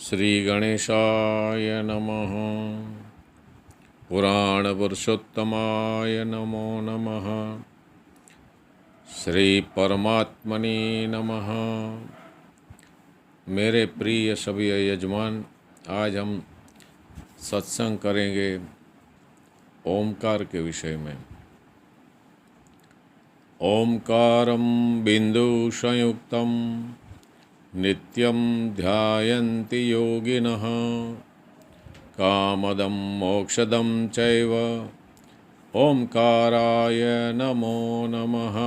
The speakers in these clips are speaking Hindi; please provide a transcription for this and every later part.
श्री गणेशाय नमः। पुराणपुरुषोत्तमाय नमो नमः। श्री परमात्मने नमः। मेरे प्रिय सभी यजमान, आज हम सत्संग करेंगे ओमकार के विषय में। ओमकारं बिंदु संयुक्तं नित्यं ध्यायन्ति योगिनः कामदं मोक्षदं चैव ओमकाराय नमो नमः।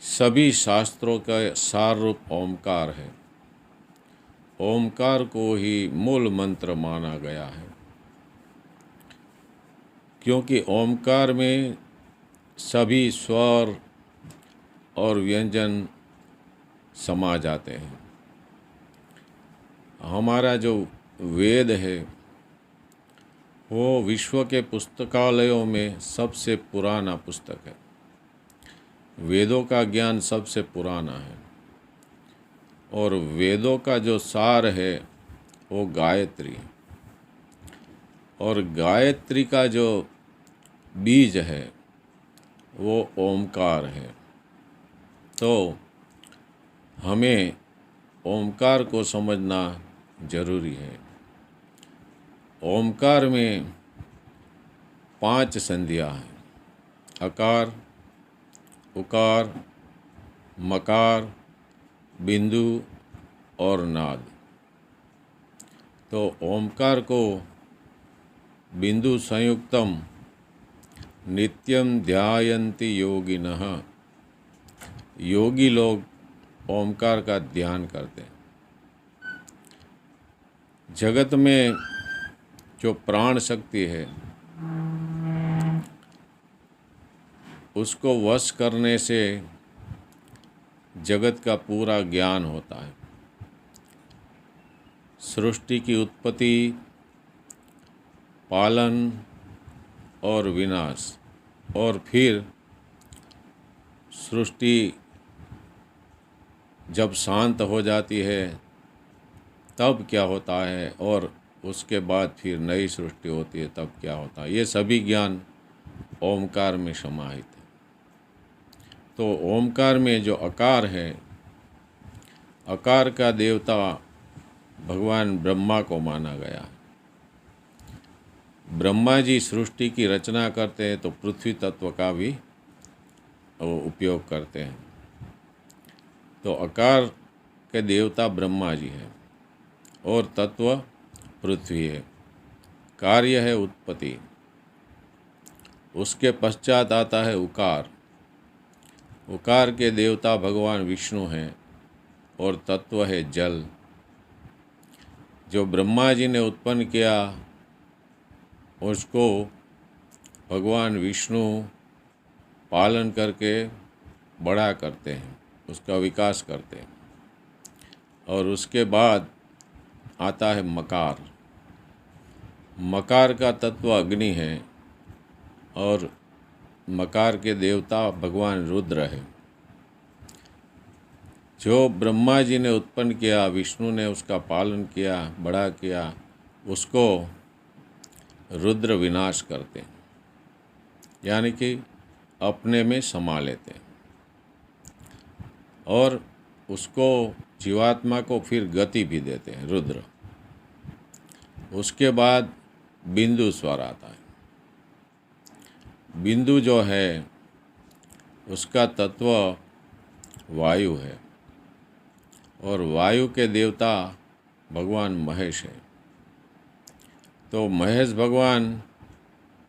सभी शास्त्रों का सार रूप ओमकार है। ओमकार को ही मूल मंत्र माना गया है, क्योंकि ओमकार में सभी स्वर और व्यंजन समा जाते हैं। हमारा जो वेद है वो विश्व के पुस्तकालयों में सबसे पुराना पुस्तक है। वेदों का ज्ञान सबसे पुराना है और वेदों का जो सार है वो गायत्री है, और गायत्री का जो बीज है वो ओमकार है। तो हमें ओमकार को समझना जरूरी है। ओमकार में 5 संधियाँ हैं: अकार, उकार, मकार, बिंदु और नाद। तो ओमकार को बिंदु संयुक्तम नित्यम ध्यायन्ति योगिनः, योगी लोग ओमकार का ध्यान करते हैं। जगत में जो प्राण शक्ति है उसको वश करने से जगत का पूरा ज्ञान होता है। सृष्टि की उत्पत्ति, पालन और विनाश, और फिर सृष्टि जब शांत हो जाती है तब क्या होता है, और उसके बाद फिर नई सृष्टि होती है तब क्या होता है, ये सभी ज्ञान ओमकार में समाहित है। तो ओमकार में जो अकार है, अकार का देवता भगवान ब्रह्मा को माना गया है। ब्रह्मा जी सृष्टि की रचना करते हैं तो पृथ्वी तत्व का भी वो उपयोग करते हैं। तो अकार के देवता ब्रह्मा जी हैं और तत्व पृथ्वी है। कार्य है उत्पत्ति। उसके पश्चात आता है उकार। उकार के देवता भगवान विष्णु हैं और तत्व है जल। जो ब्रह्मा जी ने उत्पन्न किया उसको भगवान विष्णु पालन करके बड़ा करते हैं, उसका विकास करते हैं। और उसके बाद आता है मकार। मकार का तत्व अग्नि है और मकार के देवता भगवान रुद्र है। जो ब्रह्मा जी ने उत्पन्न किया, विष्णु ने उसका पालन किया, बड़ा किया, उसको रुद्र विनाश करते हैं, यानी कि अपने में समा लेते हैं। और उसको, जीवात्मा को फिर गति भी देते हैं रुद्र। उसके बाद बिंदु स्वर आता है। बिंदु जो है उसका तत्व वायु है और वायु के देवता भगवान महेश है। तो महेश भगवान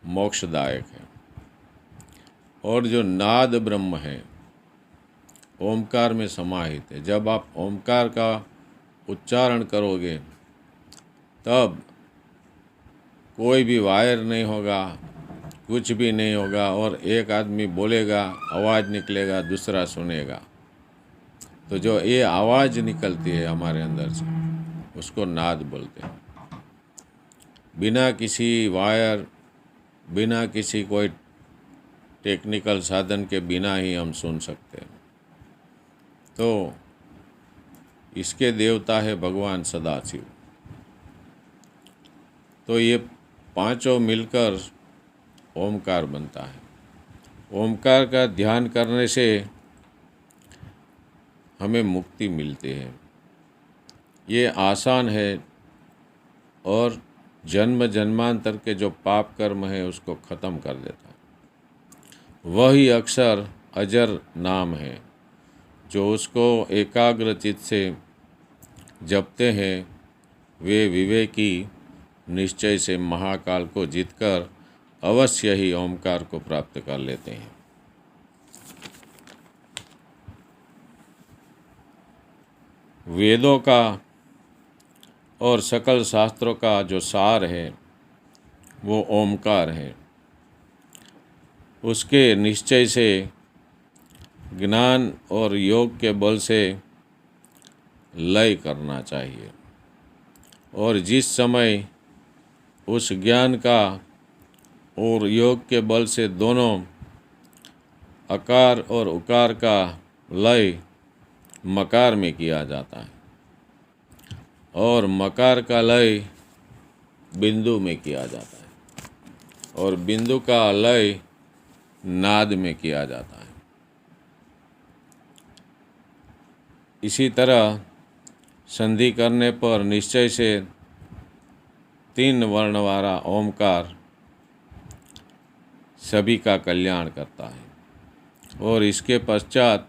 मोक्षदायक है। और जो नाद ब्रह्म है ओमकार में समाहित है। जब आप ओमकार का उच्चारण करोगे तब कोई भी वायर नहीं होगा, कुछ भी नहीं होगा, और एक आदमी बोलेगा, आवाज़ निकलेगा, दूसरा सुनेगा। तो जो ये आवाज़ निकलती है हमारे अंदर से उसको नाद बोलते हैं। बिना किसी वायर, बिना किसी कोई टेक्निकल साधन के बिना ही हम सुन सकते हैं। तो इसके देवता है भगवान सदाशिव। तो ये पांचों मिलकर ओमकार बनता है। ओमकार का ध्यान करने से हमें मुक्ति मिलती है। ये आसान है और जन्म जन्मांतर के जो पाप कर्म है उसको ख़त्म कर देता है। वही अक्षर अजर नाम है, जो उसको एकाग्र चित्त से जपते हैं वे विवेकी निश्चय से महाकाल को जीतकर अवश्य ही ओमकार को प्राप्त कर लेते हैं। वेदों का और सकल शास्त्रों का जो सार है वो ओमकार है। उसके निश्चय से ज्ञान और योग के बल से लय करना चाहिए, और जिस समय उस ज्ञान का और योग के बल से दोनों अकार और उकार का लय मकार में किया जाता है और मकार का लय बिंदु में किया जाता है और बिंदु का लय नाद में किया जाता है। इसी तरह संधि करने पर निश्चय से 3 वर्ण वाला ओमकार सभी का कल्याण करता है और इसके पश्चात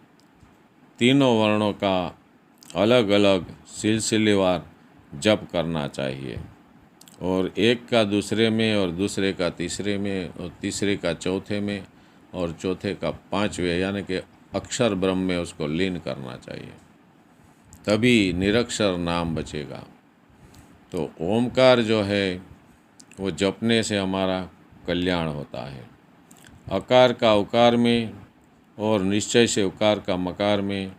तीनों वर्णों का अलग अलग सिलसिलेवार जप करना चाहिए, और एक का दूसरे में और दूसरे का तीसरे में और तीसरे का चौथे में और चौथे का 5वें यानी कि अक्षर ब्रह्म में उसको लीन करना चाहिए, तभी निरक्षर नाम बचेगा। तो ओमकार जो है वो जपने से हमारा कल्याण होता है। अकार का उकार में और निश्चय से उकार का मकार में,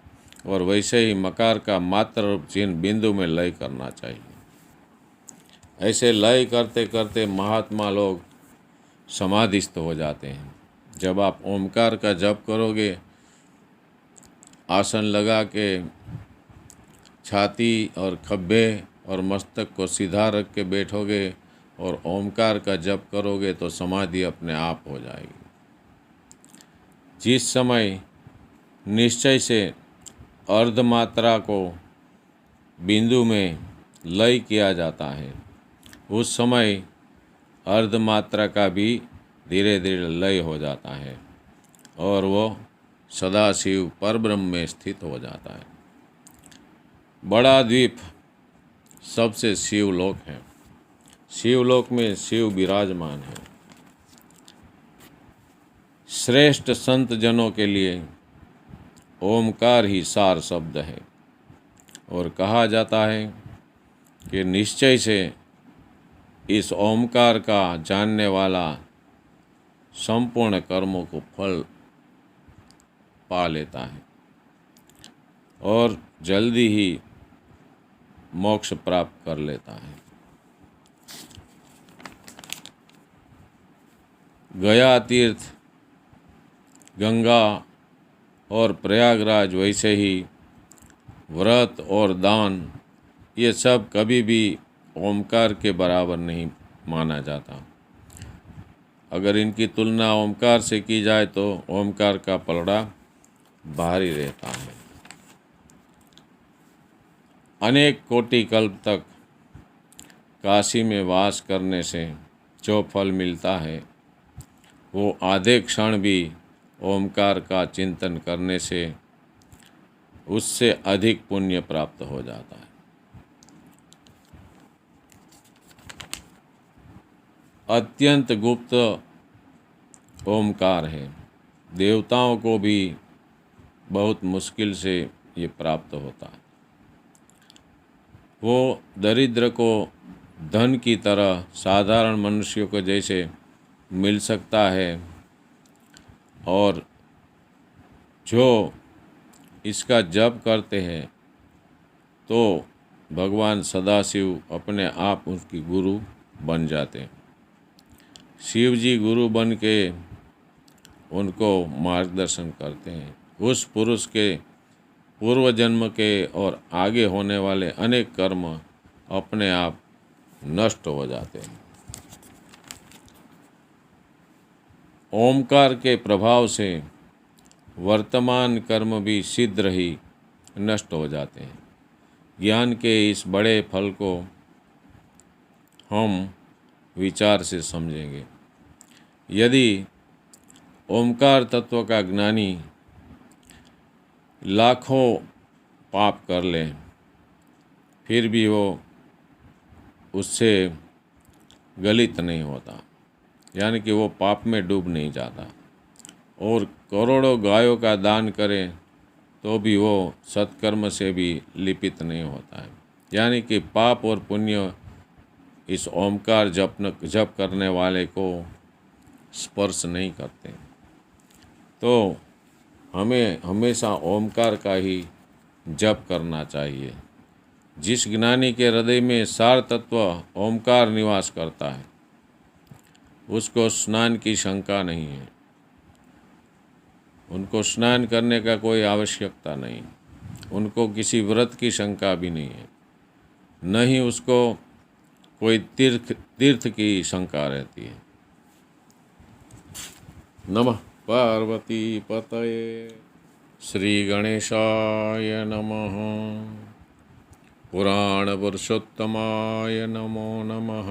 और वैसे ही मकार का मात्र चिन्ह बिंदु में लय करना चाहिए। ऐसे लय करते करते महात्मा लोग समाधिस्थ हो जाते हैं। जब आप ओमकार का जप करोगे, आसन लगा के छाती और खब्बे और मस्तक को सीधा रख के बैठोगे और ओमकार का जप करोगे तो समाधि अपने आप हो जाएगी। जिस समय निश्चय से अर्धमात्रा को बिंदु में लय किया जाता है, उस समय अर्धमात्रा का भी धीरे धीरे लय हो जाता है और वो सदाशिव परब्रह्म में स्थित हो जाता है। बड़ा द्वीप सबसे शिवलोक है। शिवलोक में शिव विराजमान है। श्रेष्ठ संत जनों के लिए ओमकार ही सार शब्द है, और कहा जाता है कि निश्चय से इस ओमकार का जानने वाला संपूर्ण कर्मों को फल पा लेता है और जल्दी ही मोक्ष प्राप्त कर लेता है। गया तीर्थ, गंगा और प्रयागराज, वैसे ही व्रत और दान, ये सब कभी भी ओमकार के बराबर नहीं माना जाता। अगर इनकी तुलना ओमकार से की जाए तो ओमकार का पलड़ा भारी रहता है। अनेक कोटि कल्प तक काशी में वास करने से जो फल मिलता है वो आधे क्षण भी ओमकार का चिंतन करने से उससे अधिक पुण्य प्राप्त हो जाता है। अत्यंत गुप्त ओमकार है। देवताओं को भी बहुत मुश्किल से ये प्राप्त होता है। वो दरिद्र को धन की तरह साधारण मनुष्यों को जैसे मिल सकता है, और जो इसका जप करते हैं तो भगवान सदाशिव अपने आप उसकी गुरु बन जाते हैं। शिव जी गुरु बन के उनको मार्गदर्शन करते हैं। उस पुरुष के पूर्व जन्म के और आगे होने वाले अनेक कर्म अपने आप नष्ट हो जाते हैं। ओमकार के प्रभाव से वर्तमान कर्म भी शीघ्र ही नष्ट हो जाते हैं। ज्ञान के इस बड़े फल को हम विचार से समझेंगे। यदि ओमकार तत्व का ज्ञानी लाखों पाप कर ले, फिर भी वो उससे गलित नहीं होता, यानी कि वो पाप में डूब नहीं जाता। और करोड़ों गायों का दान करे तो भी वो सत्कर्म से भी लिपित नहीं होता है, यानी कि पाप और पुण्य इस ओमकार जप करने वाले को स्पर्श नहीं करते। तो हमें हमेशा ओमकार का ही जप करना चाहिए। जिस ज्ञानी के हृदय में सार तत्व ओमकार निवास करता है, उसको स्नान की शंका नहीं है। उनको स्नान करने का कोई आवश्यकता नहीं, उनको किसी व्रत की शंका भी नहीं है, न ही उसको कोई तीर्थ की शंका रहती है। नमः पार्वती पतये। श्री गणेशाय नमः। पुराण पुरुषोत्तमाय नमो नमः।